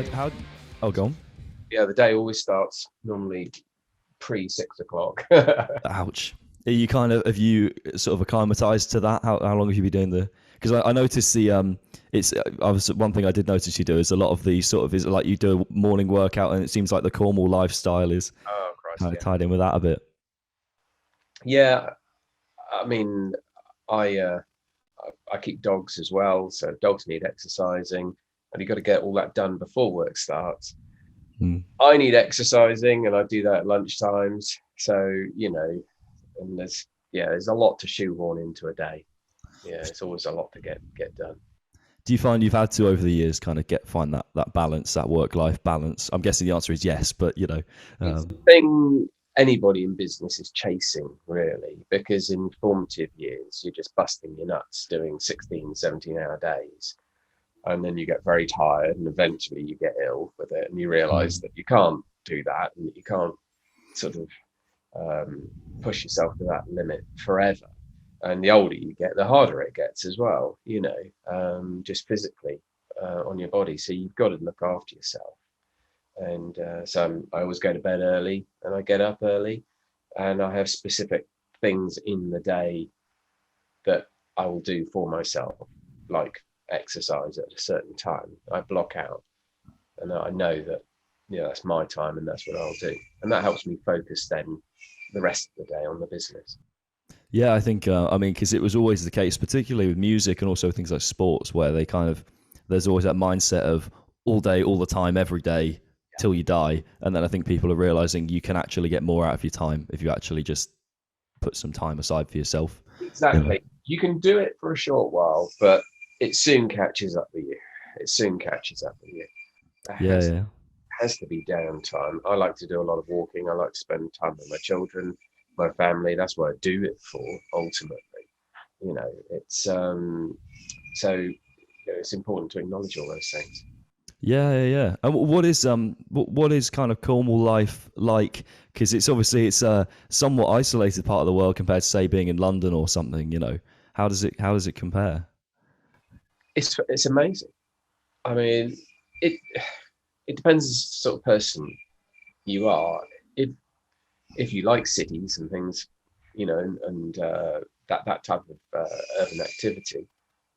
How? Oh, go on. Yeah, the day always starts normally pre 6 o'clock. Ouch. Are you have you sort of acclimatized to that? How long have you been doing the? Because I noticed it's I was one thing I did notice you do is a lot of the sort of is like you do a morning workout, and it seems like the Cornwall lifestyle is Oh Christ, kind of yeah. tied in with that a bit. Yeah, I mean, I I keep dogs as well, so dogs need exercising, and you've got to get all that done before work starts. I need exercising, and I do that at lunchtimes. So and there's a lot to shoehorn into a day. Yeah, it's always a lot to get done. Do you find you've had to over the years kind of find that balance, that work-life balance? I'm guessing the answer is yes, but It's the thing anybody in business is chasing, really, because in formative years you're just busting your nuts doing 16, 17-hour days, and then you get very tired, and eventually you get ill with it, and you realize that you can't do that, and that you can't sort of push yourself to that limit forever. And the older you get, the harder it gets as well, just physically on your body. So you've got to look after yourself. And so I always go to bed early, and I get up early, and I have specific things in the day that I will do for myself, like exercise at a certain time. I block out, and I know that that's my time, and that's what I'll do, and that helps me focus then the rest of the day on the business. Yeah, I think because it was always the case, particularly with music and also things like sports, where they there's always that mindset of all day, all the time, every day till you die. And then I think people are realizing you can actually get more out of your time if you actually just put some time aside for yourself. Exactly. You can do it for a short while, but it soon catches up with you. There has to be downtime. I like to do a lot of walking. I like to spend time with my children, my family. That's what I do it for, ultimately. It's so it's important to acknowledge all those things. Yeah. And what is kind of Cornwall life like? Because it's a somewhat isolated part of the world compared to, say, being in London or something. How does it compare? It's amazing. I mean, it depends the sort of person you are. If you like cities and things, and that type of urban activity,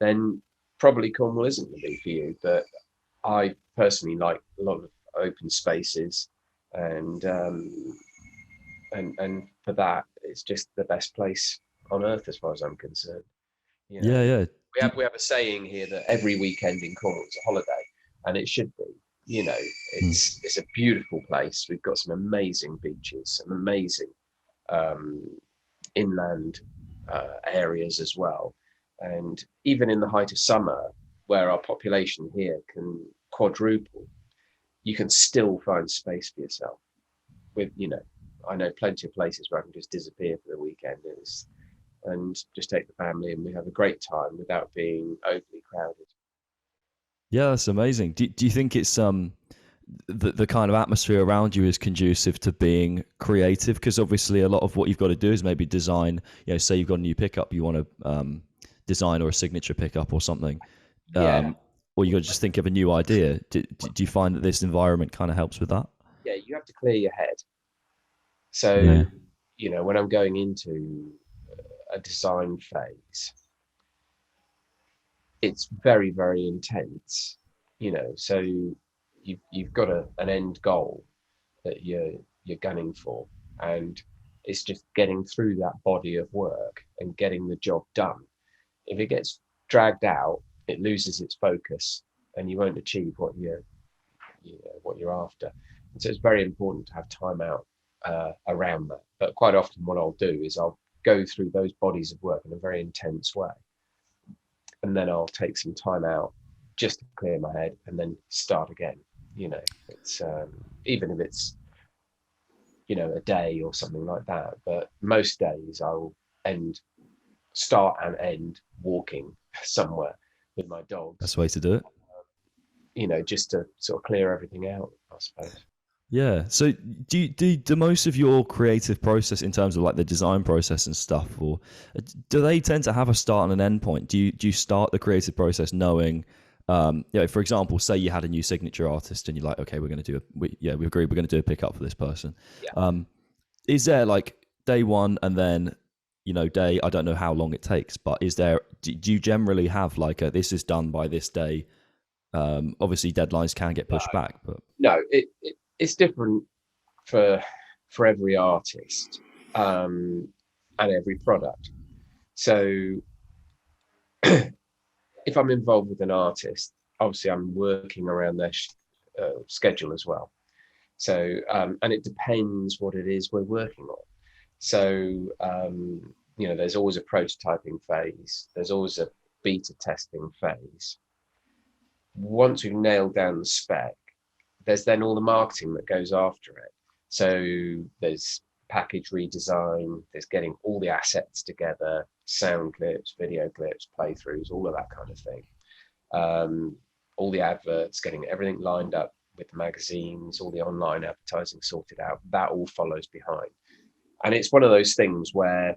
then probably Cornwall isn't going to be for you. But I personally like a lot of open spaces, and for that, it's just the best place on earth as far as I'm concerned. Yeah. We have a saying here that every weekend in Cornwall is a holiday, and it should be. It's a beautiful place. We've got some amazing beaches, some amazing inland areas as well. And even in the height of summer, where our population here can quadruple, you can still find space for yourself. I know plenty of places where I can just disappear for the weekend and just take the family, and we have a great time without being overly crowded. Yeah, that's amazing. Do you think it's the kind of atmosphere around you is conducive to being creative? Because obviously a lot of what you've got to do is maybe design, say you've got a new pickup, you want to design or a signature pickup or something. Or you got to just think of a new idea. Do you find that this environment kind of helps with that? Yeah, you have to clear your head. So, when I'm going into a design phase, it's very, very intense, so you've got an end goal that you're gunning for, and it's just getting through that body of work and getting the job done. If it gets dragged out, it loses its focus, and you won't achieve what you're after. And so it's very important to have time out around that. But quite often what I'll do is I'll go through those bodies of work in a very intense way, and then I'll take some time out just to clear my head and then start again. It's even if it's a day or something like that, but most days I'll start and end walking somewhere with my dogs. That's the way to do it. Just to sort of clear everything out, I suppose. Yeah. So do most of your creative process in terms of like the design process and stuff, or do they tend to have a start and an end point? Do you start the creative process knowing For example, say you had a new signature artist and you're like, okay, we're going to do we agreed we're going to do a pickup for this person. Yeah. Is there like day one and then, day, I don't know how long it takes, but do you generally have like this is done by this day? Obviously deadlines can get pushed back, but no, it's different for every artist, and every product. So if I'm involved with an artist, obviously I'm working around their schedule as well. So, and it depends what it is we're working on. So, there's always a prototyping phase. There's always a beta testing phase. Once we've nailed down the spec, there's then all the marketing that goes after it. So there's package redesign, there's getting all the assets together, sound clips, video clips, playthroughs, all of that kind of thing. All the adverts, getting everything lined up with the magazines, all the online advertising sorted out, that all follows behind. And it's one of those things where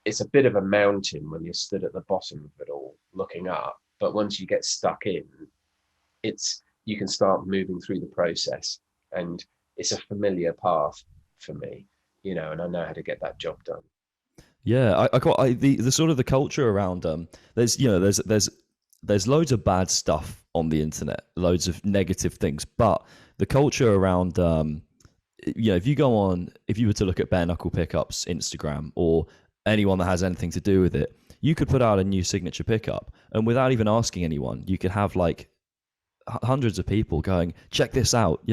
it's a bit of a mountain when you're stood at the bottom of it all looking up. But once you get stuck in, you can start moving through the process, and it's a familiar path for me, and I know how to get that job done. Yeah, the sort of the culture around there's loads of bad stuff on the internet, loads of negative things, but the culture around if you were to look at BareKnuckle Pickups Instagram or anyone that has anything to do with it, you could put out a new signature pickup, and without even asking anyone, you could have like hundreds of people going, check this out.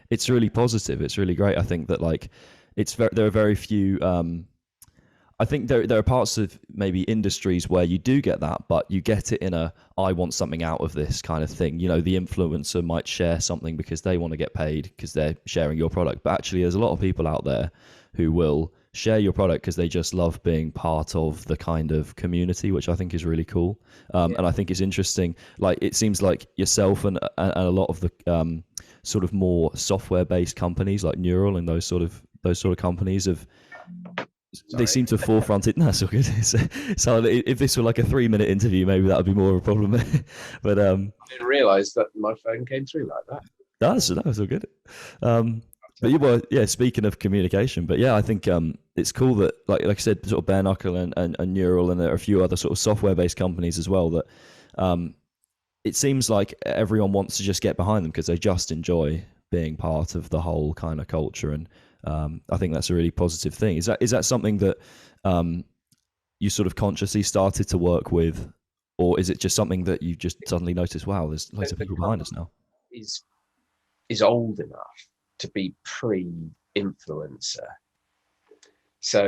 It's really positive. It's really great. I think that like there are very few. I think there are parts of maybe industries where you do get that, but you get it in I want something out of this kind of thing. The influencer might share something because they want to get paid because they're sharing your product. But actually, there's a lot of people out there who will share your product because they just love being part of the kind of community, which I think is really cool. And I think it's interesting. Like, it seems like yourself and a lot of the sort of more software-based companies like Neural and those sort of companies have. They seem to have forefronted. No, it's all good. So if this were like a 3-minute interview, maybe that would be more of a problem. But I didn't realise that my phone came through like that. That's all good. But speaking of communication, but I think it's cool that like I said, sort of BareKnuckle and Neural, and there are a few other sort of software-based companies as well that it seems like everyone wants to just get behind them because they just enjoy being part of the whole kind of culture. And I think that's a really positive thing. Is that something that you sort of consciously started to work with, or is it just something that you just suddenly noticed? Wow, there's loads of people behind us now. Is old enough to be pre-influencer. So,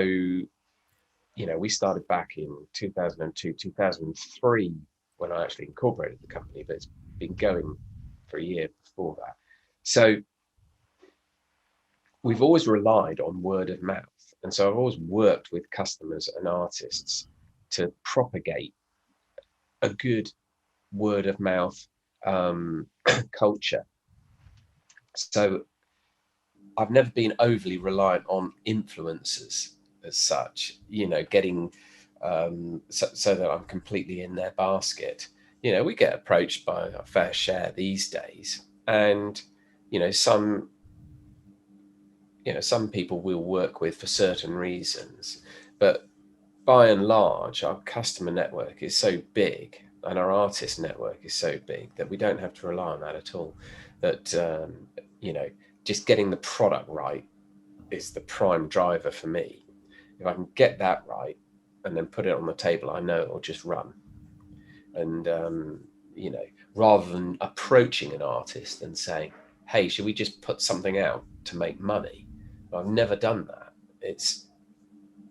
we started back in 2002, 2003 when I actually incorporated the company, but it's been going for a year before that. So we've always relied on word of mouth. And so I've always worked with customers and artists to propagate a good word of mouth culture. So I've never been overly reliant on influencers as such, getting so that I'm completely in their basket. We get approached by a fair share these days, and some people we'll work with for certain reasons, but by and large, our customer network is so big and our artist network is so big that we don't have to rely on that at all. That just getting the product right is the prime driver for me. If I can get that right and then put it on the table, I know it'll just run. And rather than approaching an artist and saying, hey, should we just put something out to make money? I've never done that. It's,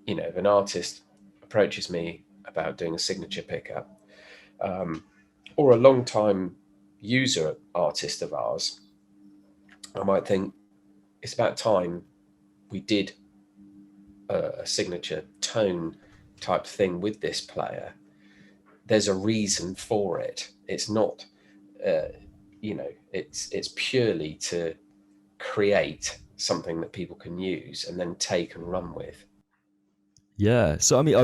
if an artist approaches me about doing a signature pickup, or a long time user artist of ours, I might think it's about time we did a signature tone type thing with this player. There's a reason for it. It's not, it's purely to create something that people can use and then take and run with. Yeah. So I mean,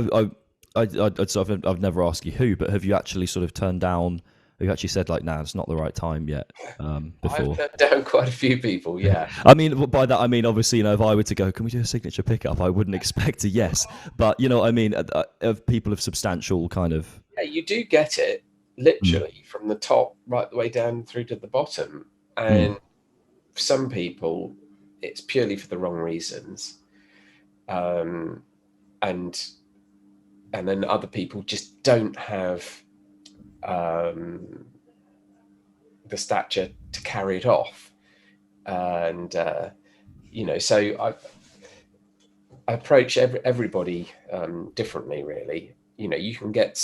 I've never asked you who, but have you actually sort of turned down who actually said like, "Nah, it's not the right time yet"? I've Before. turned down quite a few people. Yeah. I mean, by that I mean obviously, if I were to go, can we do a signature pickup? I wouldn't expect a yes, but you know what I mean, of people of substantial kind of. Yeah, you do get it Mm, literally from the top right the way down through to the bottom. mm, And for some people, it's purely for the wrong reasons. Um, and then other people just don't have um, the stature to carry it off. And so I approach everybody differently, really. You can get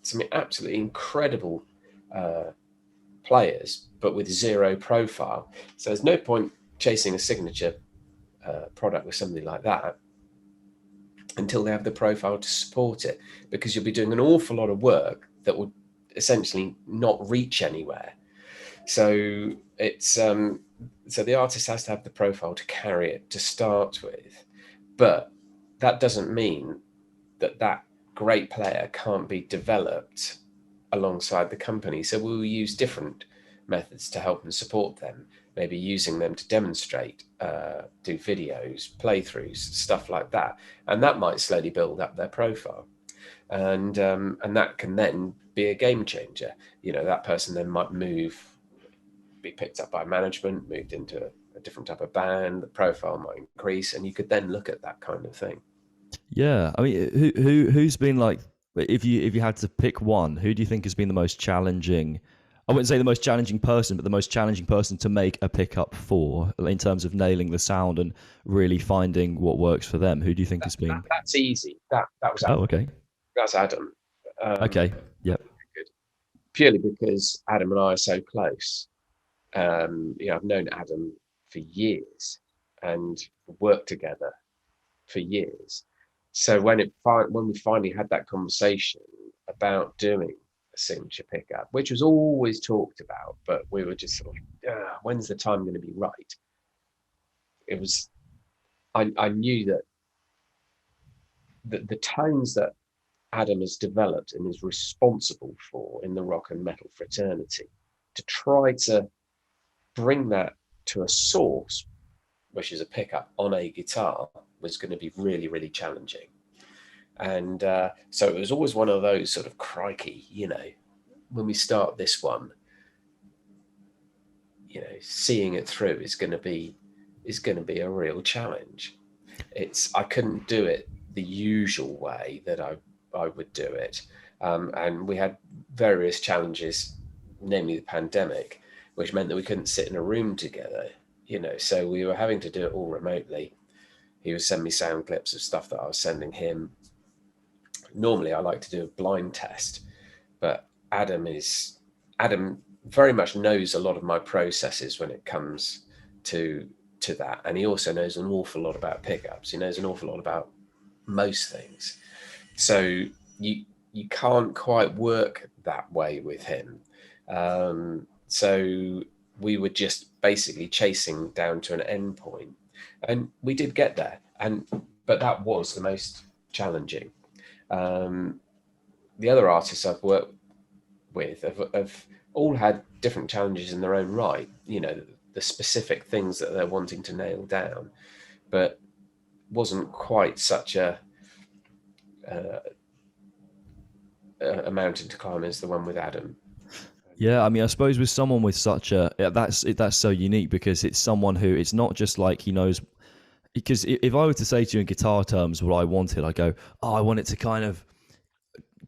some absolutely incredible players, but with zero profile. So there's no point chasing a signature product with somebody like that until they have the profile to support it, because you'll be doing an awful lot of work that would essentially not reach anywhere. So it's so the artist has to have the profile to carry it to start with, but that doesn't mean that great player can't be developed alongside the company. So we'll use different methods to help and support them, maybe using them to demonstrate, do videos, playthroughs, stuff like that. And that might slowly build up their profile. And that can then be a game changer. That person then might be picked up by management, moved into a different type of band, the profile might increase, and you could then look at that kind of thing. yeah, I mean, who's been like, if you had to pick one, who do you think has been the most challenging? I wouldn't say the most challenging person, but the most challenging person to make a pickup for, in terms of nailing the sound and really finding what works for them. Who do you think has been? That's easy. That was Oh, Adam. okay, That's Adam. okay, yep, Good. Purely because Adam and I are so close. I've known Adam for years and worked together for years. So when we finally had that conversation about doing a signature pickup, which was always talked about, but we were just sort of, when's the time going to be right? It was. I knew that the tones that Adam has developed and is responsible for in the rock and metal fraternity, to try to bring that to a source, which is a pickup on a guitar, was going to be really, really challenging. And so it was always one of those sort of, crikey, when we start this one, seeing it through is going to be a real challenge. I couldn't do it the usual way that I would do it. And we had various challenges, namely the pandemic, which meant that we couldn't sit in a room together, so we were having to do it all remotely. He would send me sound clips of stuff that I was sending him. Normally I like to do a blind test, but Adam very much knows a lot of my processes when it comes to that. And he also knows an awful lot about pickups. He knows an awful lot about most things. So you can't quite work that way with him. So we were just basically chasing down to an end point, and we did get there. But that was the most challenging. The other artists I've worked with have all had different challenges in their own right. The specific things that they're wanting to nail down, but wasn't quite such a mountain to climb as the one with Adam. yeah. I mean, I suppose with someone with such that's so unique, because it's someone who, it's not just like he knows. Because if I were to say to you in guitar terms what I wanted, I go, oh, I want it to kind of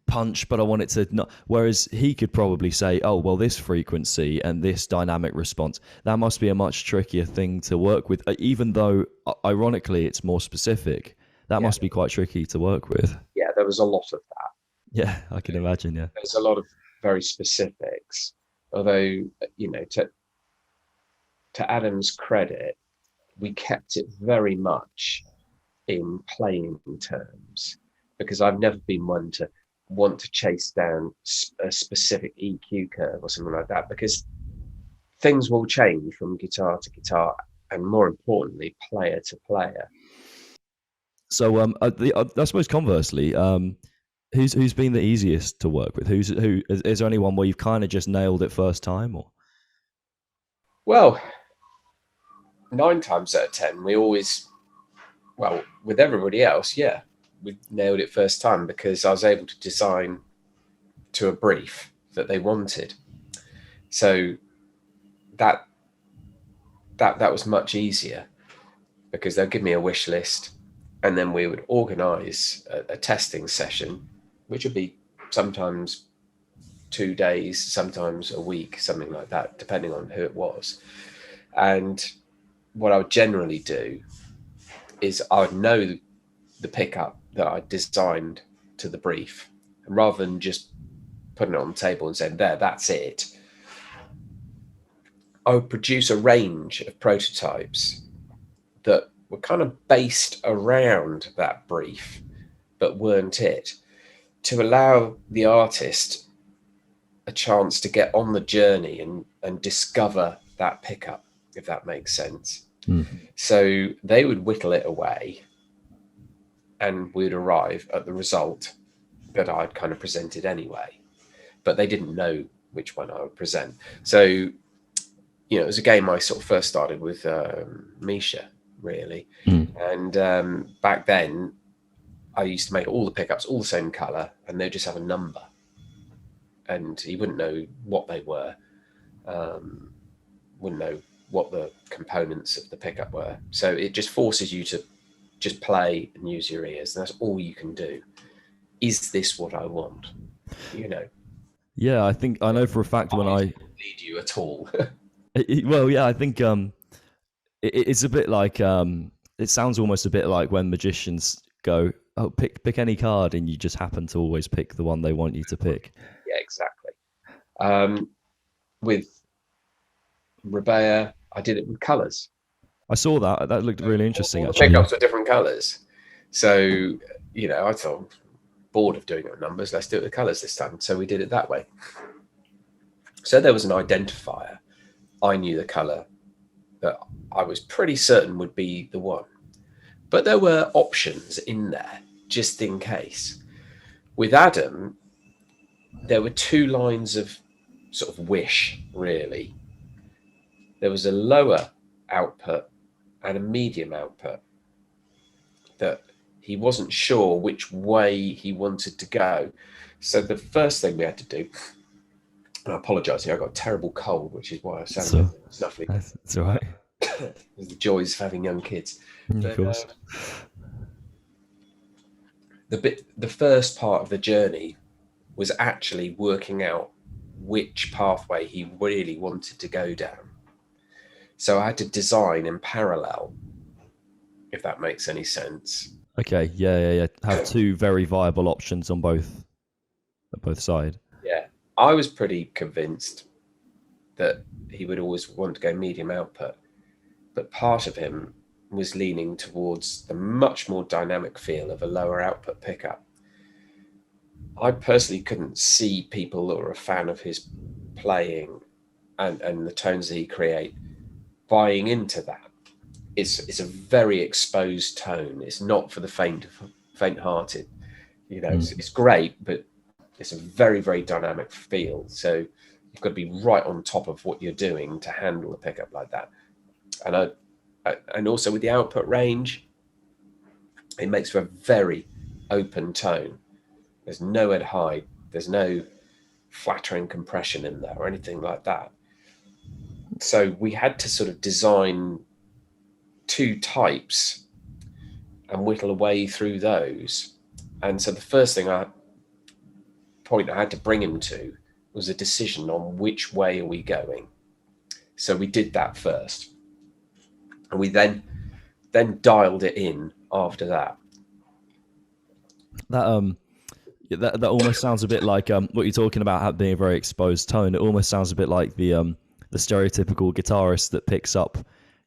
punch, but I want it to not. Whereas he could probably say, oh, well, this frequency and this dynamic response, that must be a much trickier thing to work with, even though ironically it's more specific. That must be quite tricky to work with. Yeah, there was a lot of that. Yeah, I can imagine. Yeah, There's a lot of very specifics, although to Adam's credit, we kept it very much in playing terms, because I've never been one to want to chase down a specific EQ curve or something like that, because things will change from guitar to guitar, and more importantly, player to player. So I suppose conversely, Who's been the easiest to work with? Who is there anyone where you've kind of just nailed it first time, or? Well, 9 times out of 10, we always, well, with everybody else, yeah, we nailed it first time because I was able to design to a brief that they wanted. So that was much easier because they'll give me a wish list, and then we would organize a testing session, which would be sometimes 2 days, sometimes a week, something like that, depending on who it was. And what I would generally do is I would know the pickup that I designed to the brief, and rather than just putting it on the table and saying, there, that's it, I would produce a range of prototypes that were kind of based around that brief, but weren't it, to allow the artist a chance to get on the journey and discover that pickup, if that makes sense. So they would whittle it away, and we'd arrive at the result that I'd kind of presented anyway, but they didn't know which one I would present. So, it was a game I sort of first started with Misha, really. And back then, I used to make all the pickups all the same color, and they'd just have a number, and he wouldn't know what they were, wouldn't know what the components of the pickup were. So it just forces you to just play and use your ears, and that's all you can do. Is this what I want? Yeah, I know for a fact when I lead you at all. well, yeah, I think it's a bit like it sounds almost a bit like when magicians go, oh, pick any card, and you just happen to always pick the one they want you to pick. Yeah, exactly. With Rebea, I did it with colours. I saw that. That looked really interesting. All the pickups were different colours. So, I thought, bored of doing it with numbers, let's do it with colours this time. So we did it that way. So there was an identifier. I knew the colour that I was pretty certain would be the one. But there were options in there, just in case. With Adam, there were 2 lines of sort of wish, really. There was a lower output and a medium output that he wasn't sure which way he wanted to go. So the first thing we had to do, and I apologise here, I got a terrible cold, which is why I sound snuffly. That's all right. There's the joys of having young kids. Of course. The first part of the journey was actually working out which pathway he really wanted to go down. So I had to design in parallel, if that makes any sense. Okay, yeah. Have 2 very viable options on both sides. Yeah, I was pretty convinced that he would always want to go medium output, but part of him was leaning towards the much more dynamic feel of a lower output pickup. I personally couldn't see people that were a fan of his playing and the tones that he create buying into that. It's a very exposed tone. It's not for the faint-hearted. It's great, but it's a very, very dynamic feel. So you've got to be right on top of what you're doing to handle a pickup like that. And also with the output range, it makes for a very open tone. There's no Ed Hyde. There's no flattering compression in there or anything like that. So we had to sort of design 2 types and whittle away through those. And so the first point I had to bring him to was a decision on which way are we going. So we did that first. And we then dialed it in after that. That almost sounds a bit like what you're talking about being a very exposed tone. It almost sounds a bit like the stereotypical guitarist that picks up,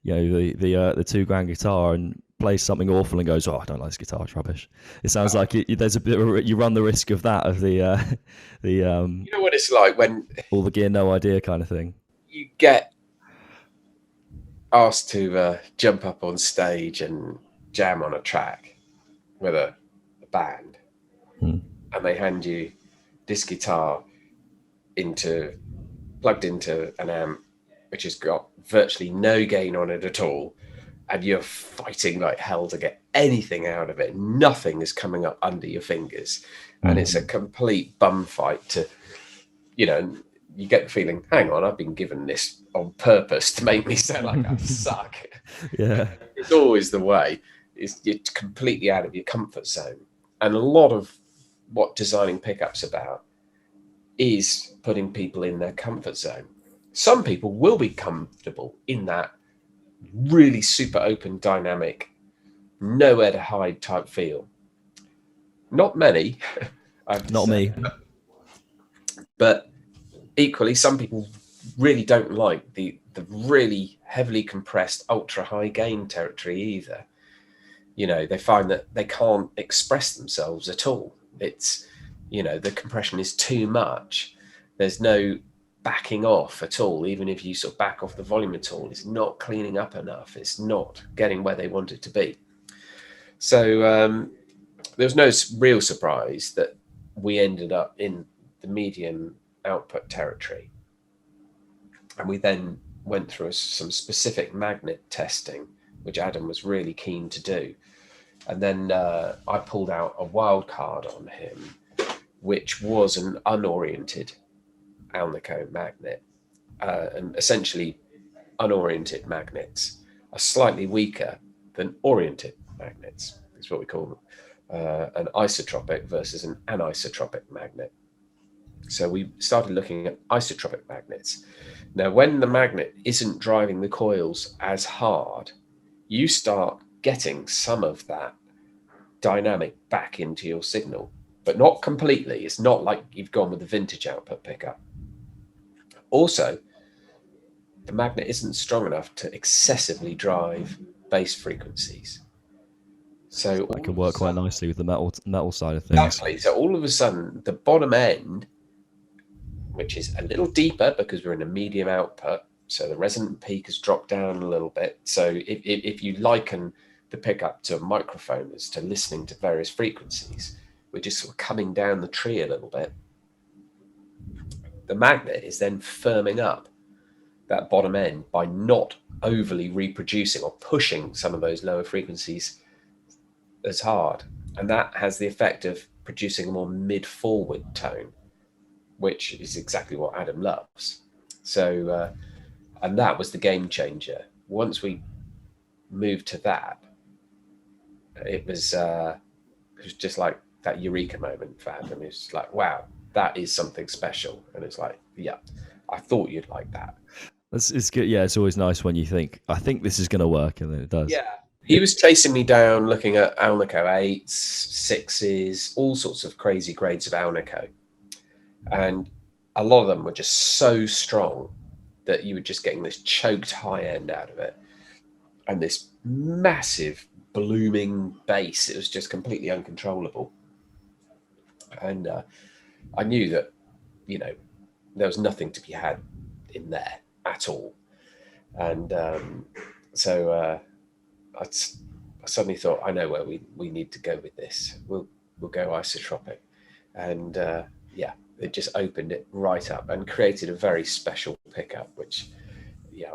the $2,000 guitar and plays something awful and goes, "Oh, I don't like this guitar; it's rubbish." It sounds like there's a bit you run the risk of that, of the you know what it's like when all the gear, no idea kind of thing. You get asked to jump up on stage and jam on a track with a band. and they hand you this guitar plugged into an amp which has got virtually no gain on it at all, and you're fighting like hell to get anything out of it. Nothing is coming up under your fingers, and it's a complete bum fight to, you know, you get the feeling, hang on, I've been given this on purpose to make me sound like I suck. Yeah. It's always the way. You're completely out of your comfort zone. And a lot of what designing pickups about is putting people in their comfort zone. Some people will be comfortable in that really super open, dynamic, nowhere to hide type feel. Not many. Not me. But equally, some people really don't like the really heavily compressed, ultra high gain territory either. You know, they find that they can't express themselves at all. It's, you know, the compression is too much. There's no backing off at all. Even if you sort of back off the volume at all, it's not cleaning up enough. It's not getting where they want it to be. So there was no real surprise that we ended up in the medium output territory. And we then went through some specific magnet testing, which Adam was really keen to do. And then I pulled out a wild card on him, which was an unoriented Alnico magnet. And essentially, unoriented magnets are slightly weaker than oriented magnets. That's what we call them. An isotropic versus an anisotropic magnet. So we started looking at isotropic magnets. Now, when the magnet isn't driving the coils as hard, you start getting some of that dynamic back into your signal, but not completely. It's not like you've gone with the vintage output pickup. Also, the magnet isn't strong enough to excessively drive bass frequencies. So that can work quite nicely with the metal side of things. Exactly. So all of a sudden, the bottom end, which is a little deeper because we're in a medium output, so the resonant peak has dropped down a little bit. So if you liken the pickup to a microphone as to listening to various frequencies, we're just sort of coming down the tree a little bit. The magnet is then firming up that bottom end by not overly reproducing or pushing some of those lower frequencies as hard. And that has the effect of producing a more mid-forward tone, which is exactly what Adam loves. So, and that was the game changer. Once we moved to that, it was just like that eureka moment for Adam. It was like, wow, that is something special. And it's like, yeah, I thought you'd like that. It's good. Yeah, it's always nice when you think, I think this is going to work, and then it does. Yeah. He was chasing me down, looking at Alnico 8s, 6s, all sorts of crazy grades of Alnico. And a lot of them were just so strong that you were just getting this choked high end out of it. And this massive blooming bass. It was just completely uncontrollable. And I knew that, you know, there was nothing to be had in there at all. And so I suddenly thought, I know where we need to go with this. We'll go isotropic. And yeah, it just opened it right up and created a very special pickup, which, yeah,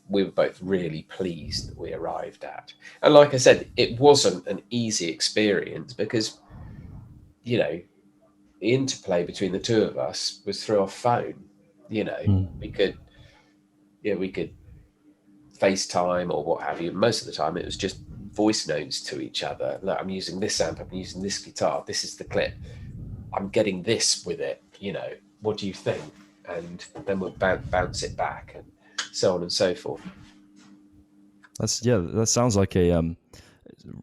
we were both really pleased that we arrived at. And like I said, it wasn't an easy experience because, you know, the interplay between the two of us was through our phone. You know, we could FaceTime or what have you. Most of the time it was just voice notes to each other. Look, I'm using this amp, I'm using this guitar, this is the clip, I'm getting this with it, you know, what do you think? And then we'll bounce it back and so on and so forth. That sounds like a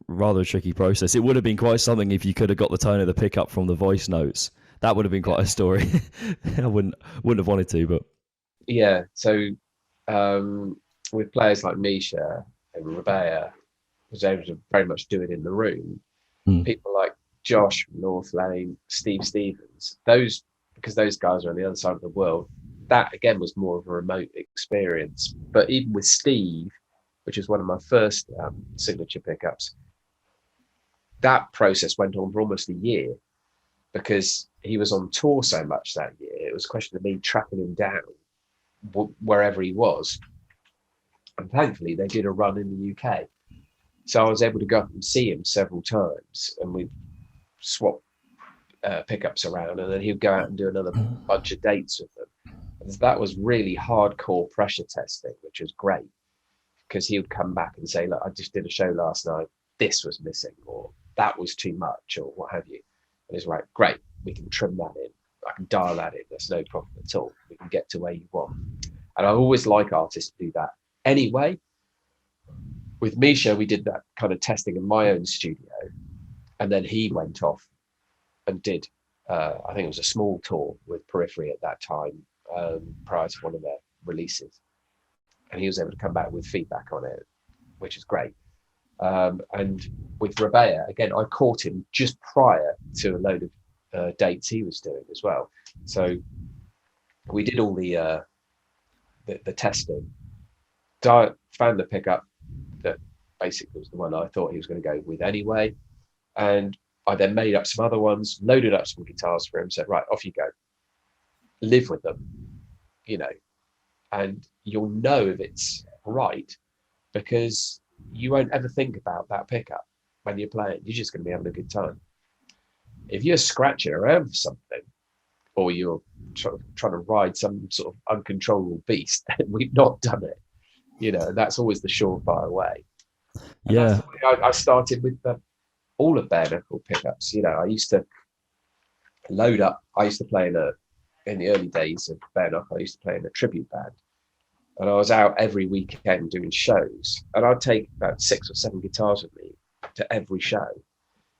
rather tricky process. It would have been quite something if you could have got the tone of the pickup from the voice notes. That would have been quite a story. I wouldn't have wanted to, but yeah. So with players like Misha and Rabea, was able to very much do it in the room. People like Josh from North Lane, Steve Stevens, because those guys are on the other side of the world, that again was more of a remote experience. But even with Steve, which is one of my first signature pickups, that process went on for almost a year because he was on tour so much that year. It was a question of me tracking him down wherever he was. And thankfully, they did a run in the UK. So I was able to go up and see him several times, and we'd swap pickups around, and then he'd go out and do another bunch of dates with them. And that was really hardcore pressure testing, which was great, because he would come back and say, look, I just did a show last night. This was missing, or that was too much, or what have you. And it's like, great, we can trim that in. I can dial that in. There's no problem at all. We can get to where you want. And I always like artists to do that anyway. With Misha, we did that kind of testing in my own studio. And then he went off and did, I think it was a small tour with Periphery at that time, prior to one of their releases. And he was able to come back with feedback on it, which is great. And with Rabea, again, I caught him just prior to a load of dates he was doing as well. So we did all the testing, found the pickup that basically was the one I thought he was going to go with anyway. And I then made up some other ones, loaded up some guitars for him, said, right, off you go. Live with them, you know, and you'll know if it's right, because you won't ever think about that pickup when you're playing. You're just going to be having a good time. If you're scratching around for something, or you're trying to ride some sort of uncontrollable beast, then we've not done it. You know, that's always the surefire way. And yeah. I started with all of BareKnuckle pickups. You know, I used to load up. I used to play in the early days of BareKnuckle, I used to play in a tribute band. And I was out every weekend doing shows. And I'd take about 6 or 7 guitars with me to every show.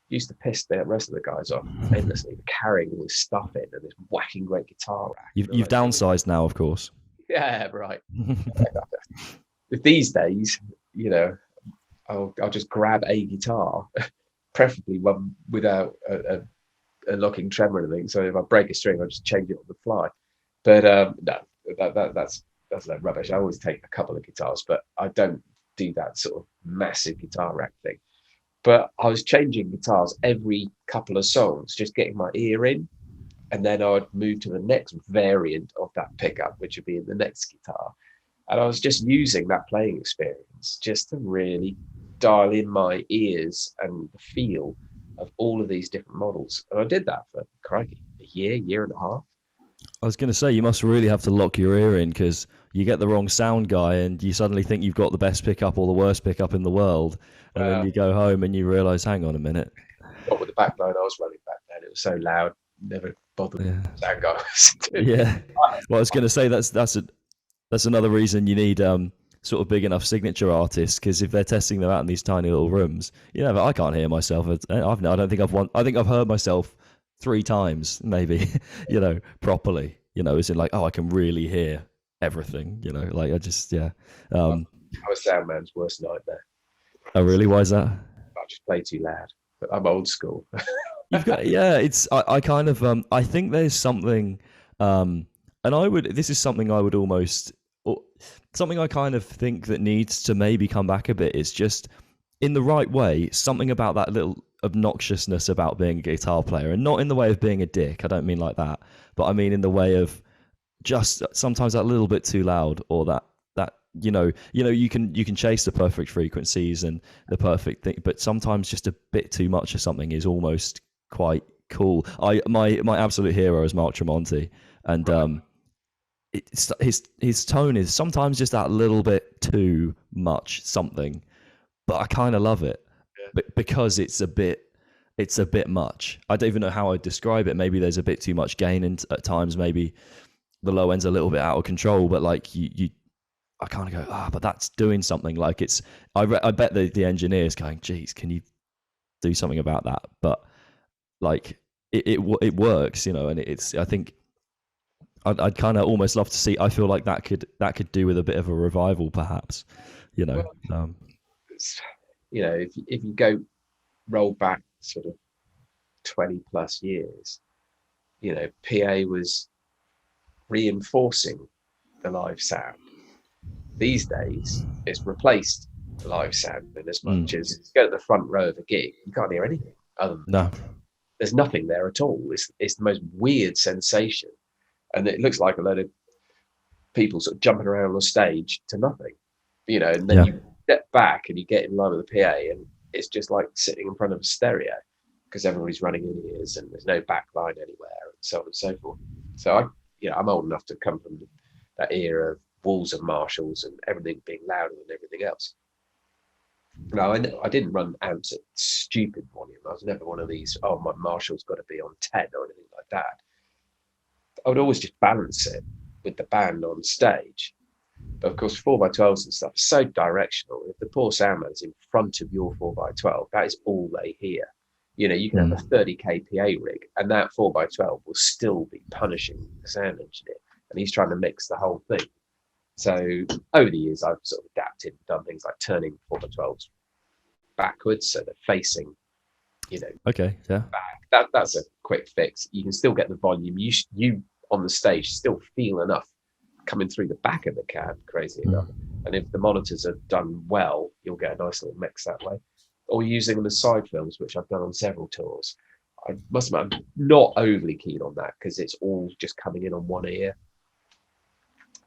Used to piss the rest of the guys off endlessly, carrying all this stuff in and this whacking great guitar rack. You've downsized now, of course. Yeah, right. These days, you know, I'll just grab a guitar, preferably one without a locking tremor or anything. So if I break a string, I'll just change it on the fly. But no, that's no rubbish. I always take a couple of guitars, but I don't do that sort of massive guitar rack thing. But I was changing guitars every couple of songs, just getting my ear in. And then I would move to the next variant of that pickup, which would be in the next guitar. And I was just using that playing experience just to really dial in my ears and the feel of all of these different models. And I did that for, crikey, a year and a half. I was going to say, you must really have to lock your ear in, because you get the wrong sound guy and you suddenly think you've got the best pickup or the worst pickup in the world. And then you go home and you realise, hang on a minute. Not with the backbone I was running back then. It was so loud, never bothered the sound guy. Yeah. Well, I was going to say, that's another reason you need sort of big enough signature artists, because if they're testing them out in these tiny little rooms, you know, I can't hear myself. I think I've heard myself 3 times maybe, you know, properly, you know, as in like, oh, I can really hear everything, you know, like I just, yeah. I was sound man's worst nightmare. Oh, really? Why is that? I just play too loud. But I'm old school. You've got, yeah, I kind of, I think there's something, and this is something I would almost, something I kind of think that needs to maybe come back a bit. Is just in the right way, something about that little obnoxiousness about being a guitar player, and not in the way of being a dick. I don't mean like that, but I mean in the way of just sometimes that little bit too loud, or that you know you can chase the perfect frequencies and the perfect thing, but sometimes just a bit too much of something is almost quite cool. My absolute hero is Mark Tremonti, and his tone is sometimes just that little bit too much something, but I kind of love it. Because it's a bit much. I don't even know how I'd describe it. Maybe there's a bit too much gain, and at times maybe the low end's a little bit out of control. But like I kind of go, but that's doing something. Like it's, I bet the engineer's going, geez, can you do something about that? But like it works, you know. And it's, I think I'd kind of almost love to see. I feel like that could do with a bit of a revival, perhaps, you know. Well, you know, if you go roll back sort of 20 plus years, you know, PA was reinforcing the live sound. These days, it's replaced the live sound in as much as you go to the front row of a gig, you can't hear anything other than no. there's nothing there at all. It's the most weird sensation, and it looks like a load of people sort of jumping around on stage to nothing, you know. And then you step back and you get in line with the PA, and it's just like sitting in front of a stereo because everybody's running in ears and there's no backline anywhere, and so on and so forth. So I'm old enough to come from that era of walls and Marshalls and everything being louder than everything else. No, I didn't run amps at stupid volume. I was never one of these, oh, my Marshall's got to be on 10 or anything like that. I would always just balance it with the band on stage. But of course, 4x12s and stuff are so directional. If the poor soundman's in front of your 4x12, that is all they hear. You know, you can have a 30 kPa rig, and that 4x12 will still be punishing the sound engineer, and he's trying to mix the whole thing. So over the years, I've sort of adapted and done things like turning 4x12s backwards, so they're facing, you know, back. That's a quick fix. You can still get the volume. You on the stage still feel enough coming through the back of the cab, crazy enough. And if the monitors are done well, you'll get a nice little mix that way. Or using them as side films, which I've done on several tours. I must admit, I'm not overly keen on that because it's all just coming in on one ear.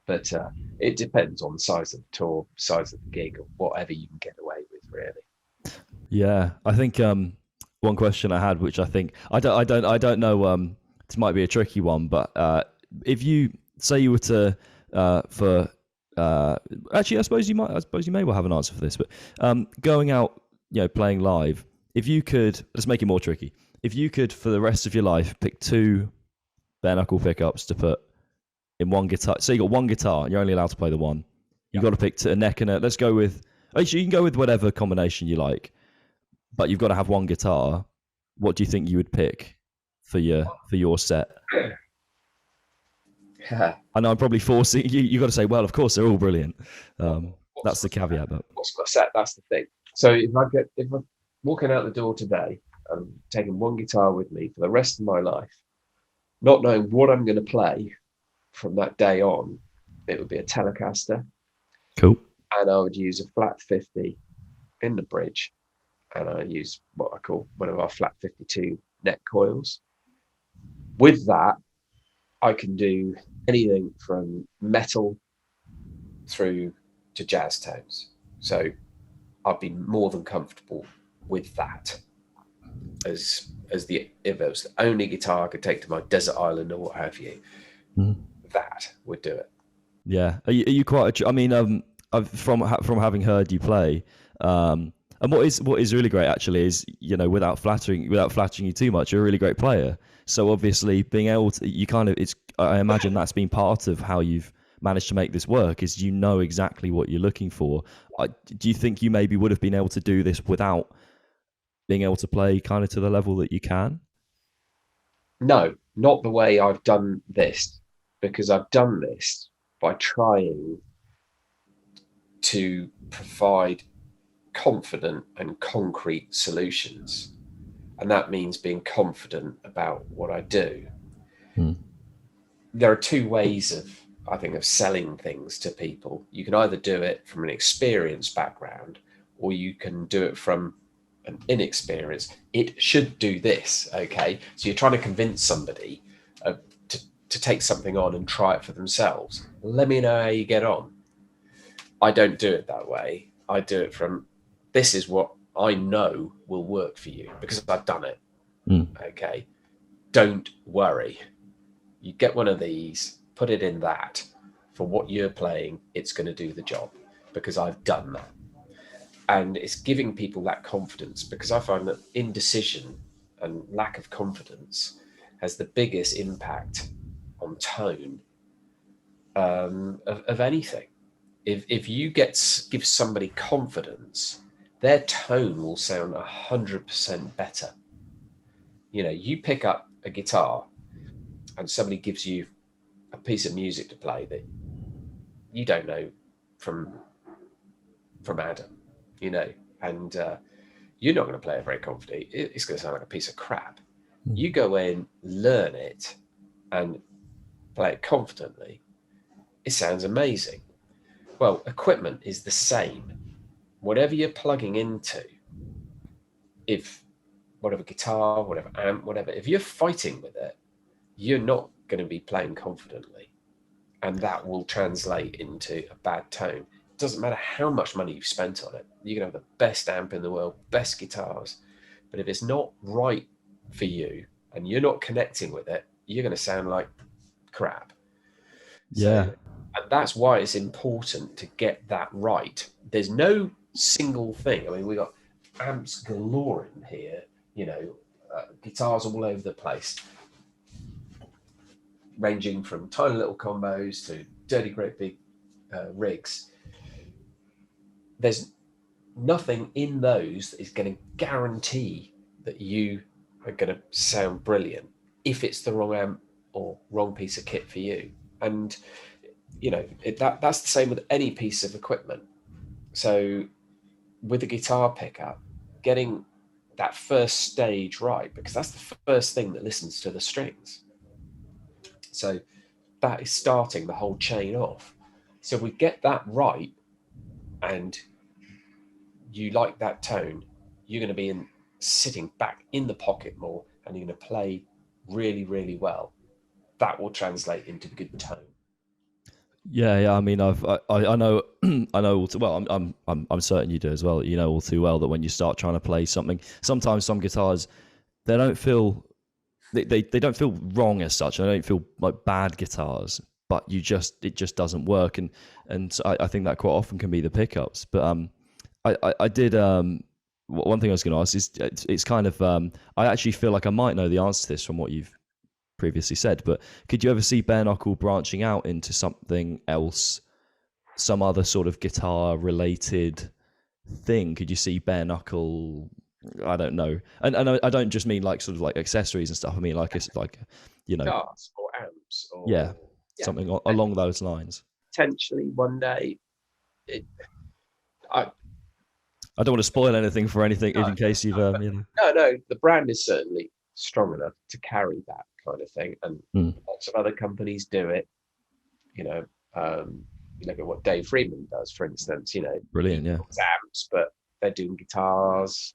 But it depends on the size of the tour, size of the gig, or whatever you can get away with, really. Yeah, I think one question I had, which I think I don't know. This might be a tricky one, but if you say you were to actually, I suppose you may well have an answer for this. But going out, you know, playing live, if you could, let's make it more tricky. If you could, for the rest of your life, pick 2 BareKnuckle pickups to put in one guitar. So you got one guitar, and you're only allowed to play the one. You've got to pick a neck and a. Let's go with. Actually, you can go with whatever combination you like, but you've got to have one guitar. What do you think you would pick for your set? I know I'm probably forcing you. You got to say, well, of course they're all brilliant. That's the caveat. But what's my set? That's the thing. So if I'm walking out the door today, I'm taking one guitar with me for the rest of my life, not knowing what I'm going to play from that day on, it would be a Telecaster. Cool. And I would use a flat 50 in the bridge, and I use what I call one of our flat 52 neck coils. With that, I can do anything from metal through to jazz tones. So I'd be more than comfortable with that as if it was the only guitar I could take to my desert island or what have you. That would do it. Yeah. Are you quite? I mean, I've from having heard you play, and what is really great actually is, you know, without flattering you too much, you're a really great player. So obviously being able to, I imagine that's been part of how you've managed to make this work, is you know exactly what you're looking for. Do you think you maybe would have been able to do this without being able to play kind of to the level that you can? No, not the way I've done this, because I've done this by trying to provide confident and concrete solutions. And that means being confident about what I do. There are 2 ways of selling things to people. You can either do it from an experienced background, or you can do it from an inexperience. It should do this, okay? So you're trying to convince somebody to take something on and try it for themselves. Let me know how you get on. I don't do it that way. I do it from, this is what I know will work for you because I've done it. Okay. Don't worry. You get one of these, put it in that. For what you're playing, it's going to do the job because I've done that. And it's giving people that confidence, because I find that indecision and lack of confidence has the biggest impact on tone of anything. If you give somebody confidence, their tone will sound 100% better. You know, you pick up a guitar and somebody gives you a piece of music to play that you don't know from Adam, you know, and you're not going to play it very confidently. It's going to sound like a piece of crap. You go in, learn it, and play it confidently. It sounds amazing. Well, equipment is the same. Whatever you're plugging into, if whatever guitar, whatever amp, whatever, if you're fighting with it, you're not going to be playing confidently. And that will translate into a bad tone. It doesn't matter how much money you've spent on it. You can have the best amp in the world, best guitars, but if it's not right for you and you're not connecting with it, you're going to sound like crap. So, Yeah. and that's why it's important to get that right. There's no single thing. I mean, we got amps galore in here, guitars all over the place, ranging from tiny little combos to dirty, great big rigs. There's nothing in those that is going to guarantee that you are going to sound brilliant if it's the wrong amp or wrong piece of kit for you. And that's the same with any piece of equipment. So with a guitar pickup, getting that first stage right, because that's the first thing that listens to the strings. So that is starting the whole chain off. So if we get that right and you like that tone, you're going to be sitting back in the pocket more, and you're going to play really, really well. That will translate into good tone. Yeah. I mean, I know, I know all too well. I'm certain you do as well. You know all too well that when you start trying to play something, sometimes some guitars, they don't feel, they don't feel wrong as such. They don't feel like bad guitars, but it just doesn't work. And so I think that quite often can be the pickups. But I did one thing I was going to ask is it's kind of I actually feel like I might know the answer to this from what you've previously said, but could you ever see BareKnuckle branching out into something else, some other sort of guitar related thing? Could you see BareKnuckle, I don't know, and I don't just mean like sort of like accessories and stuff, I mean like it's like Guitars or amps or something along those lines. Potentially one day. I don't want to spoil anything for anything in case you've no, the brand is certainly strong enough to carry that kind of thing, and lots of other companies do it. You look at what Dave Freeman does, for instance. Brilliant, yeah. Amps, but they're doing guitars,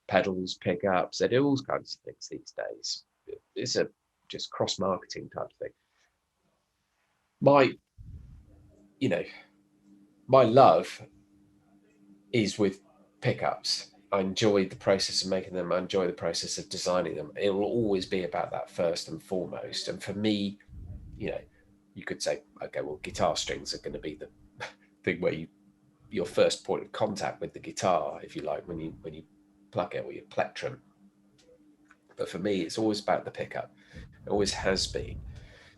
pedals, pickups. They do all kinds of things these days. It's a just cross marketing type thing. My love is with pickups. I enjoy the process of making them. I enjoy the process of designing them. It will always be about that first and foremost. And for me, you could say, okay, well, guitar strings are going to be the thing where your first point of contact with the guitar, if you like, when you pluck it, or your plectrum. But for me, it's always about the pickup. It always has been.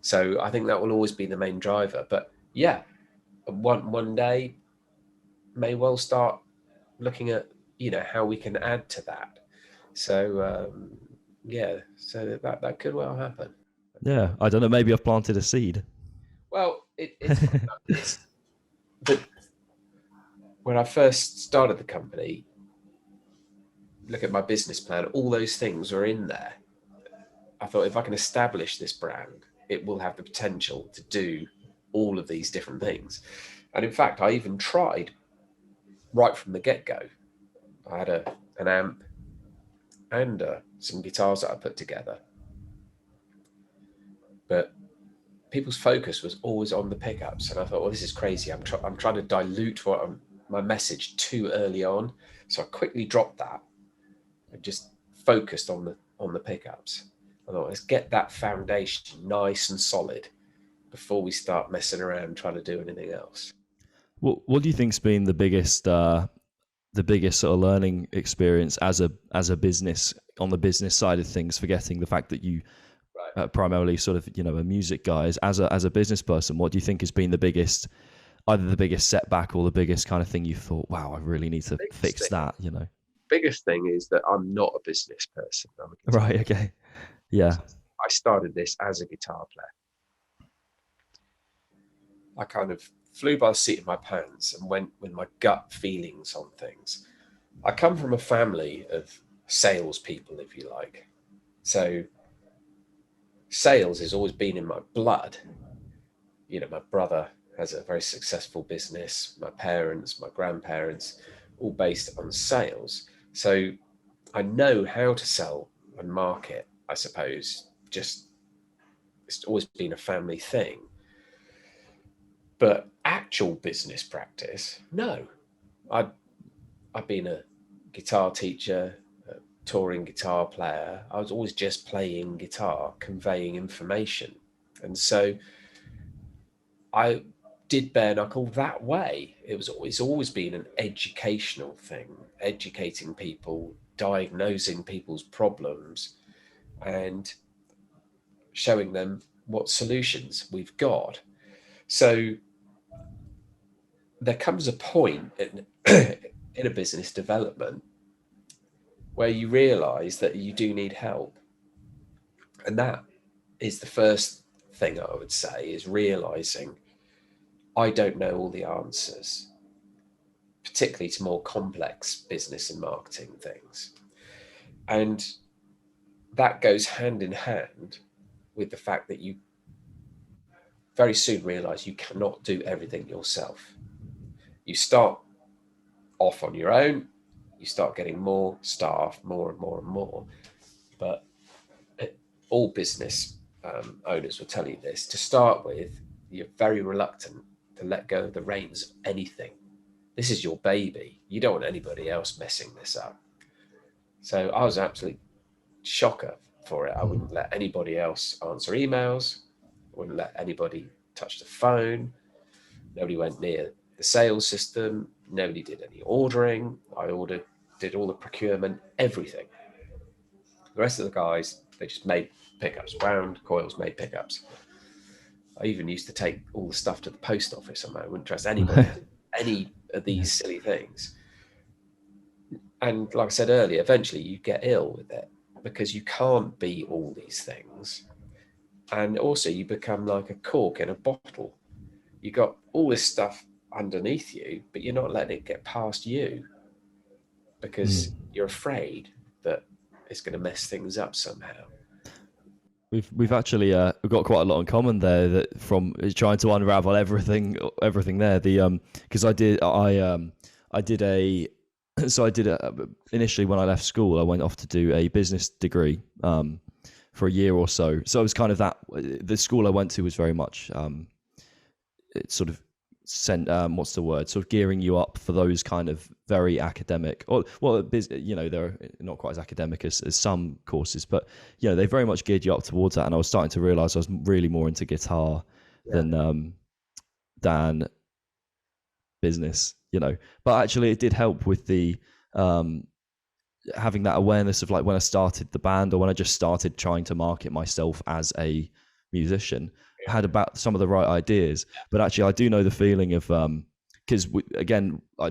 So I think that will always be the main driver. But yeah, one day may well start looking at how we can add to that. So so that could well happen. Yeah, I don't know, maybe I've planted a seed. Well, but when I first started the company, look at my business plan, all those things were in there. I thought, if I can establish this brand, it will have the potential to do all of these different things. And in fact, I even tried right from the get-go. I had an amp and some guitars that I put together. But people's focus was always on the pickups. And I thought, well, this is crazy. I'm trying to dilute my message too early on. So I quickly dropped that and just focused on the pickups. I thought, let's get that foundation nice and solid before we start messing around trying to do anything else. What do you think's been the biggest sort of learning experience as a business, on the business side of things, forgetting the fact that you primarily sort of a music guy, as a business person? What do you think has been either the biggest setback or the biggest kind of thing you thought, wow, I really need to fix that? Biggest thing is that I'm not a business person. Right. Okay. Yeah. I started this as a guitar player. I kind of flew by the seat of my pants and went with my gut feelings on things. I come from a family of salespeople, if you like. So sales has always been in my blood. My brother has a very successful business. My parents, my grandparents, all based on sales. So I know how to sell and market, I suppose. Just it's always been a family thing. But actual business practice, no. I've been a guitar teacher, a touring guitar player. I was always just playing guitar, conveying information. And so I did BareKnuckle that way. It's always been an educational thing, educating people, diagnosing people's problems, and showing them what solutions we've got. So there comes a point in a business development where you realize that you do need help. And that is the first thing I would say, is realizing I don't know all the answers, particularly to more complex business and marketing things. And that goes hand in hand with the fact that you very soon realize you cannot do everything yourself. You start off on your own, you start getting more staff, more and more and more. But all business owners will tell you this. To start with, you're very reluctant to let go of the reins of anything. This is your baby. You don't want anybody else messing this up. So I was an absolute shocker for it. I wouldn't let anybody else answer emails. I wouldn't let anybody touch the phone. Nobody went near the sales system. Nobody did any ordering. I did all the procurement, everything. The rest of the guys, they just made pickups, wound coils, made pickups. I even used to take all the stuff to the post office. I wouldn't trust anybody to do any of these silly things. And like I said earlier, eventually you get ill with it because you can't be all these things. And also you become like a cork in a bottle. You got all this stuff underneath you, but you're not letting it get past you because you're afraid that it's going to mess things up somehow. We've actually we've got quite a lot in common there. That from trying to unravel everything there. Because I did initially when I left school, I went off to do a business degree for a year or so. So it was kind of that. The school I went to was very much it sort of sent what's the word, sort of gearing you up for those kind of very academic, or well, they're not quite as academic as some courses, but they very much geared you up towards that. And I was starting to realize I was really more into guitar than business, but actually it did help with the having that awareness of, like, when I started the band, or when I just started trying to market myself as a musician, I had about some of the right ideas. But actually I do know the feeling of because again I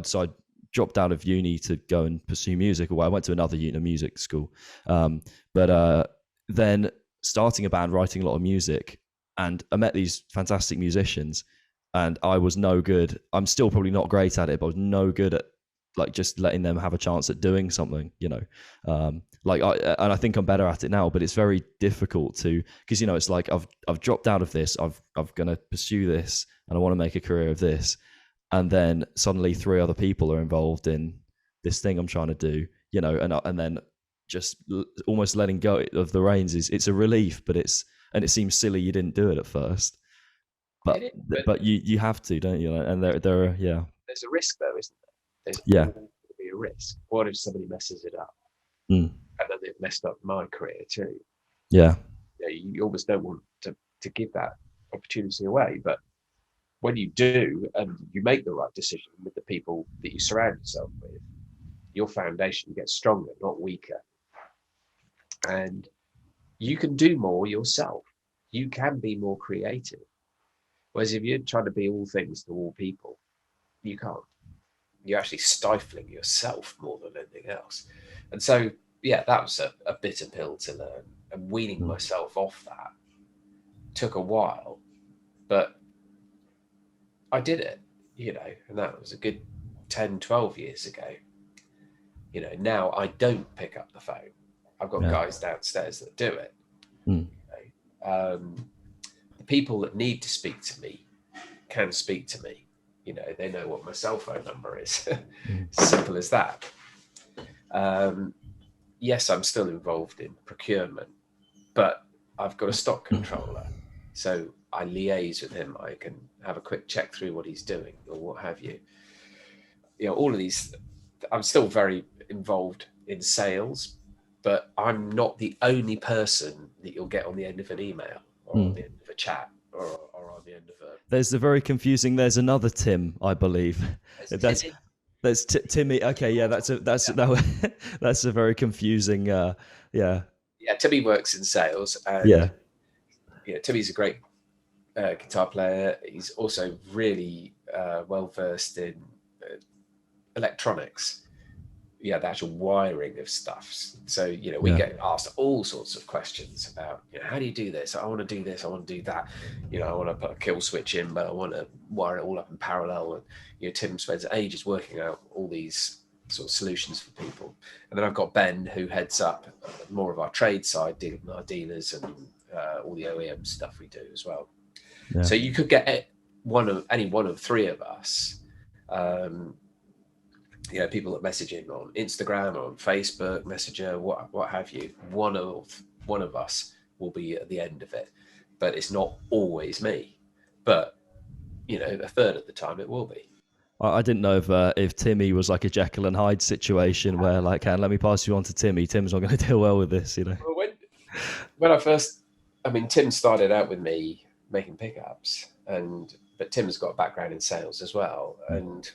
dropped out of uni to go and pursue music, or I went to another music school, but then starting a band, writing a lot of music, and I met these fantastic musicians, and I was no good. I'm still probably not great at it, but I was no good at, like, just letting them have a chance at doing something, I think I'm better at it now, but it's very difficult to, because it's like I've dropped out of this, I'm going to pursue this, and I want to make a career of this, and then suddenly 3 other people are involved in this thing I'm trying to do, and then just almost letting go of the reins it's a relief, but it seems silly you didn't do it at first, but you have to, don't you? And there there's a risk though, isn't there? There's always going to be a risk. What if somebody messes it up? And then they've messed up my career too. You almost don't want to give that opportunity away, but when you do, and you make the right decision with the people that you surround yourself with, your foundation gets stronger, not weaker. And you can do more yourself. You can be more creative. Whereas if you're trying to be all things to all people, you can't. You're actually stifling yourself more than anything else. And so, that was a bitter pill to learn. And weaning myself off that took a while, but I did it, and that was a good 10, 12 years ago. Now I don't pick up the phone. I've got guys downstairs that do it. The people that need to speak to me can speak to me. They know what my cell phone number is. Simple as that. yes, I'm still involved in procurement, but I've got a stock controller. So I liaise with him. I can have a quick check through what he's doing or what have you. All of these, I'm still very involved in sales, but I'm not the only person that you'll get on the end of an email or on the end of a chat or on the end of a. There's the very confusing. There's another Tim, I believe. That's Timmy. Okay, yeah, that's a very confusing. Yeah. Yeah, Timmy works in sales, and Yeah. Timmy's a great guitar player. He's also really well versed in electronics. The actual wiring of stuff. So we get asked all sorts of questions about how do you do this? I want to do this. I want to do that. I want to put a kill switch in, but I want to wire it all up in parallel. And Tim spends ages working out all these sort of solutions for people. And then I've got Ben, who heads up more of our trade side, dealing with our dealers and all the OEM stuff we do as well. Yeah. So you could get any one of three of us. People that message in on Instagram or on Facebook, Messenger, what have you. One of us will be at the end of it, but it's not always me. But a third of the time it will be. I didn't know if Timmy was like a Jekyll and Hyde situation where like, let me pass you on to Timmy. Tim's not going to deal well with this, Well, when I first, Tim started out with me making pickups, but Tim's got a background in sales as well, and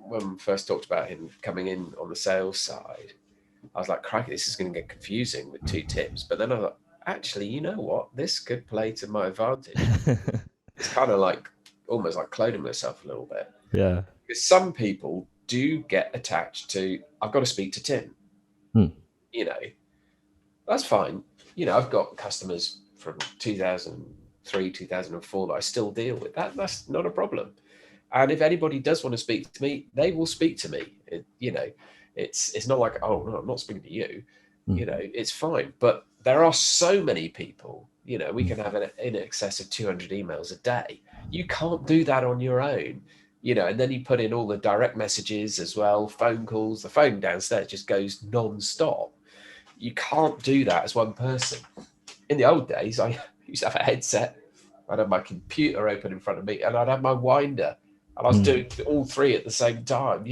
when we first talked about him coming in on the sales side, I was like, crikey, this is going to get confusing with two Tims. But then I thought, actually, you know what? This could play to my advantage. It's kind of like almost like cloning myself a little bit. Yeah. Because some people do get attached to, I've got to speak to Tim. That's fine. I've got customers from 2003, 2004 that I still deal with. That's not a problem. And if anybody does want to speak to me, they will speak to me. It's not like, oh, no, I'm not speaking to you. It's fine. But there are so many people, we can have in excess of 200 emails a day. You can't do that on your own, and then you put in all the direct messages as well, phone calls. The phone downstairs just goes non-stop. You can't do that as one person. In the old days, I used to have a headset. I'd have my computer open in front of me and I'd have my winder. And I was doing all three at the same time,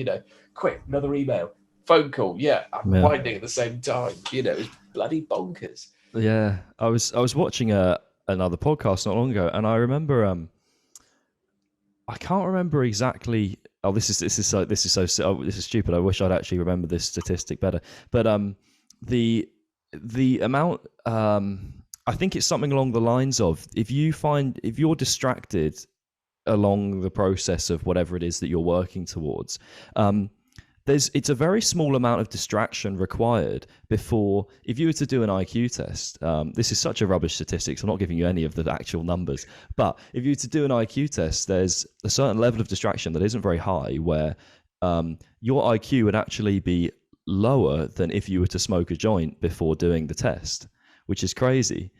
quick, another email, phone call. I'm winding at the same time. It was bloody bonkers. Yeah. I was watching another podcast not long ago, and I remember, I can't remember exactly. Oh, this is stupid. I wish I'd actually remember this statistic better. But the amount, I think it's something along the lines of, if you're distracted along the process of whatever it is that you're working towards, it's a very small amount of distraction required before, if you were to do an IQ test, this is such a rubbish statistic, so I'm not giving you any of the actual numbers, but if you were to do an IQ test, there's a certain level of distraction that isn't very high, where your IQ would actually be lower than if you were to smoke a joint before doing the test, which is crazy.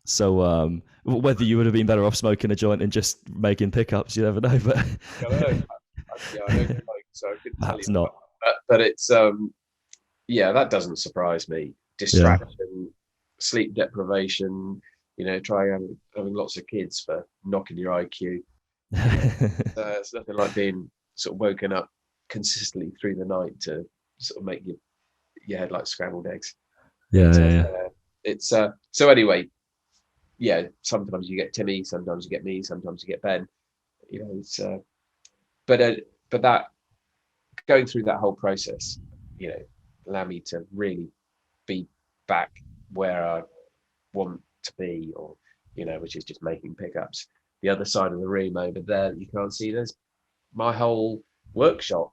So whether you would have been better off smoking a joint and just making pickups, you never know. But I don't so I couldn't perhaps tell you not. But it's that doesn't surprise me. Distraction, sleep deprivation, trying having lots of kids for knocking your IQ. It's nothing like being sort of woken up consistently through the night to sort of make your head like scrambled eggs. It's so anyway. Sometimes you get Timmy, sometimes you get me, sometimes you get Ben. It's but that going through that whole process, allow me to really be back where I want to be, or which is just making pickups. The other side of the room over there that you can't see, there's my whole workshop.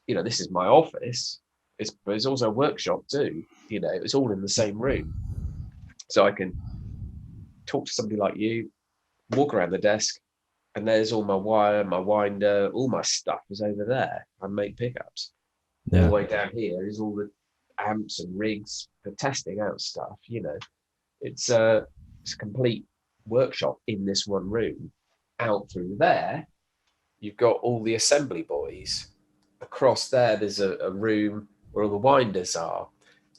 This is my office. It's also a workshop too. It's all in the same room, so I can talk to somebody like you, walk around the desk, and there's all my wire, my winder, all my stuff is over there. I make pickups. All the way down here is all the amps and rigs for testing out stuff. It's a complete workshop in this one room. Out through there, you've got all the assembly boys. Across there, there's a room where all the winders are.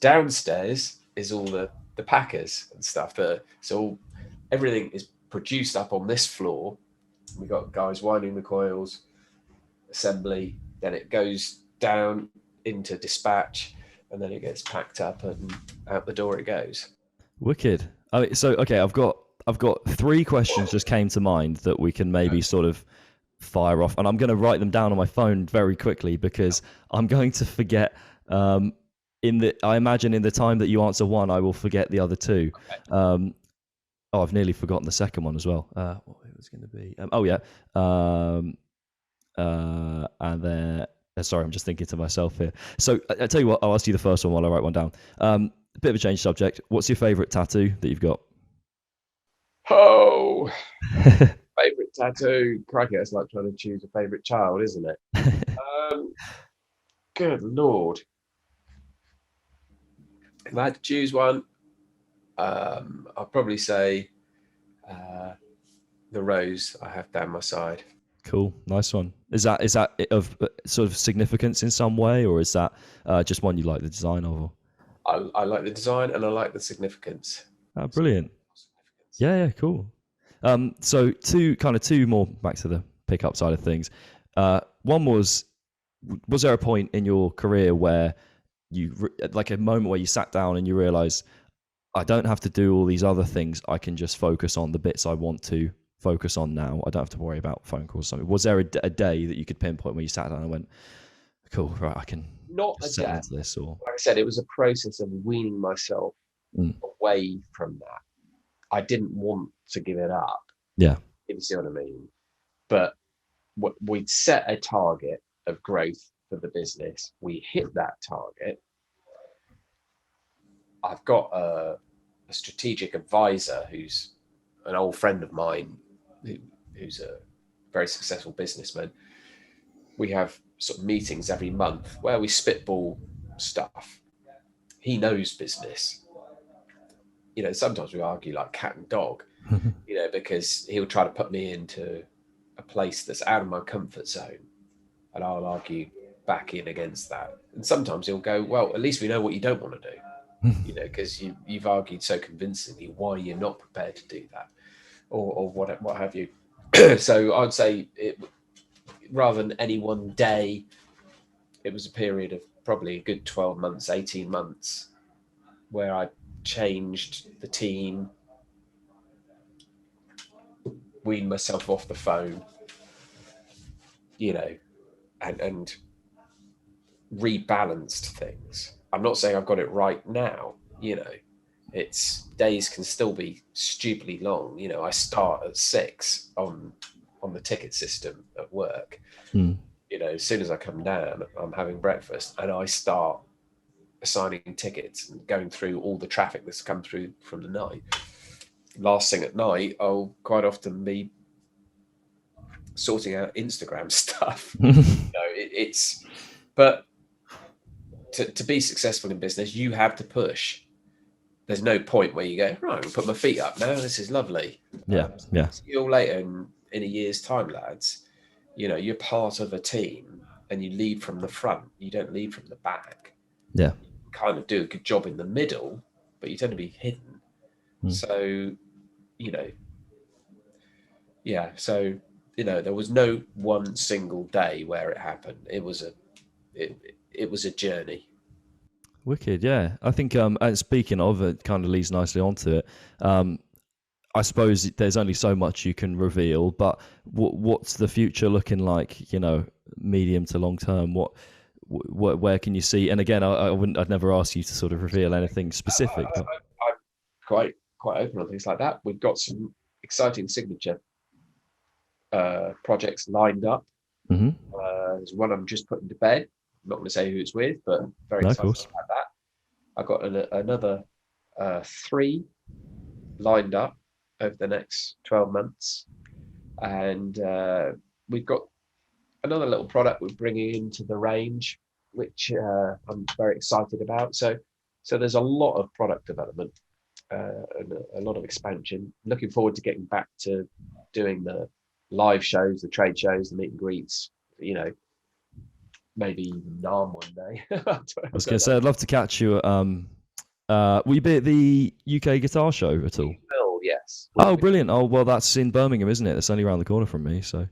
Downstairs is all the packers and stuff. So everything is produced up on this floor. We've got guys winding the coils, assembly, then it goes down into dispatch, and then it gets packed up and out the door it goes. Wicked. I mean, so okay, I've got 3 questions just came to mind that we can maybe sort of fire off, and I'm going to write them down on my phone very quickly because I'm going to forget. I imagine in the time that you answer one, I will forget the other 2. Okay. I've nearly forgotten the second one as well. What it was going to be? And then sorry, I'm just thinking to myself here. So I tell you what, I'll ask you the first one while I write one down. A bit of a change subject. What's your favourite tattoo that you've got? Oh, favourite tattoo. Crikey, it's like trying to choose a favourite child, isn't it? Good Lord. If I had to choose one, I'll probably say the rose I have down my side. Cool, nice one. Is that of sort of significance in some way, or is that just one you like the design of? I like the design and I like the significance. Oh, brilliant. Yeah, cool. So two more back to the pickup side of things. One was there a point in your career where like a moment where you sat down and you realized, I don't have to do all these other things. I can just focus on the bits I want to focus on now. I don't have to worry about phone calls or something. Was there a day that you could pinpoint where you sat down and went, cool, right, I can not settle into this? Or like I said, it was a process of weaning myself away from that. I didn't want to give it up. Yeah. If you see what I mean. But we'd set a target of growth for the business. We hit that target. I've got a strategic advisor who's an old friend of mine, who's a very successful businessman. We have sort of meetings every month where we spitball stuff. He knows business. Sometimes we argue like cat and dog, because he'll try to put me into a place that's out of my comfort zone, and I'll argue back in against that. And sometimes he'll go, well, at least we know what you don't want to do, because you've argued so convincingly why you're not prepared to do that, or what have you. So I'd say rather than any one day, it was a period of probably a good 12 months, 18 months where I changed the team, weaned myself off the phone, and rebalanced things. I'm not saying I've got it right now, it's days can still be stupidly long. I start at 6 on the ticket system at work. As soon as I come down, I'm having breakfast and I start assigning tickets and going through all the traffic that's come through from the night. Last thing at night, I'll quite often be sorting out Instagram stuff. But to be successful in business, you have to push. There's no point where you go, right, I'll put my feet up now. This is lovely. Yeah. See you all later in a year's time, lads. You're part of a team and you lead from the front. You don't lead from the back. Yeah. You kind of do a good job in the middle, but you tend to be hidden. So, there was no one single day where it happened. It was a journey. Wicked, yeah. I think, and speaking of, it kind of leads nicely onto it. I suppose there's only so much you can reveal, but what's the future looking like? Medium to long term. Where can you see? And again, I'd never ask you to sort of reveal anything specific. I'm quite open on things like that. We've got some exciting signature projects lined up. There's one I'm just putting to bed. I'm not going to say who it's with, but very excited about that. I've got another 3 lined up over the next 12 months. And we've got another little product we're bringing into the range, which I'm very excited about. So there's a lot of product development and a lot of expansion. Looking forward to getting back to doing the live shows, the trade shows, the meet and greets, maybe even Nam one day. I was going to say, I'd love to catch you at, will you be at the UK Guitar Show at all? Will, yes. Oh, brilliant. Oh, well, that's in Birmingham, isn't it? It's only around the corner from me, so.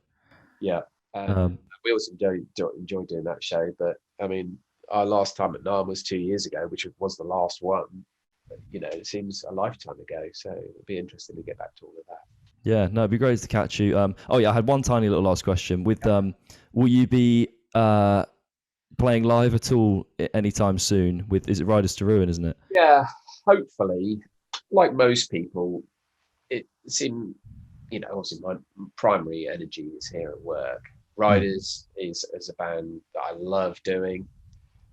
Yeah. We also enjoy doing that show, but I mean, our last time at NAMM was 2 years ago, which was the last one. You know, it seems a lifetime ago, so it'll be interesting to get back to all of that. Yeah, no, it'd be great to catch you. Oh yeah, I had one tiny little last question. With will you be playing live at all anytime soon? With, is it Riders to Ruin, isn't it? Yeah, hopefully. Like most people, it seemed, you know, obviously my primary energy is here at work. Riders is a band that I love doing.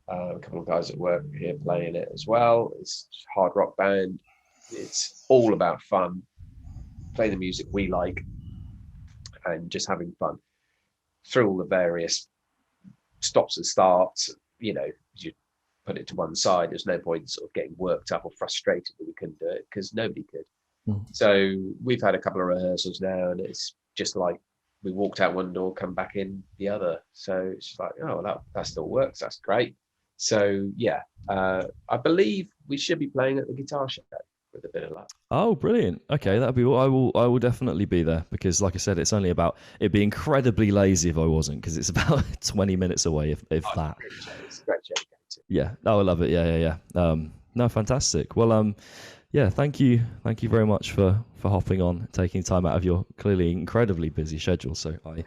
A couple of guys at work here playing it as well. It's a hard rock band. It's all about fun. Play the music we like and just having fun through all the various stops and starts. You know, you put it to one side. There's no point sort of getting worked up or frustrated that we couldn't do it, because nobody could. So we've had a couple of rehearsals now, and it's just like we walked out one door, come back in the other. So it's just like, oh, that still works. That's great. So yeah, I believe we should be playing at the guitar show with a bit of luck. Oh, brilliant. Okay, that'd be. I will definitely be there, because, like I said, it's only about. It'd be incredibly lazy if I wasn't, because it's about 20 minutes away, if that. It's a great show to go to. Yeah. Oh, I love it. Yeah. No, fantastic. Well, yeah, thank you very much for hopping on, taking time out of your clearly incredibly busy schedule. So I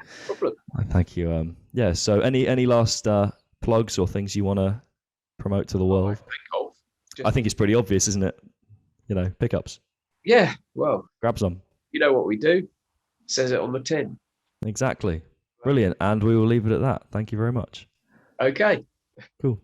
thank you. Yeah. So any last plugs or things you want to promote to the world? I think it's pretty obvious, isn't it? You know, pickups. Yeah. Well, grab some. You know what we do? It says it on the tin. Exactly. Brilliant. And we will leave it at that. Thank you very much. Okay. Cool.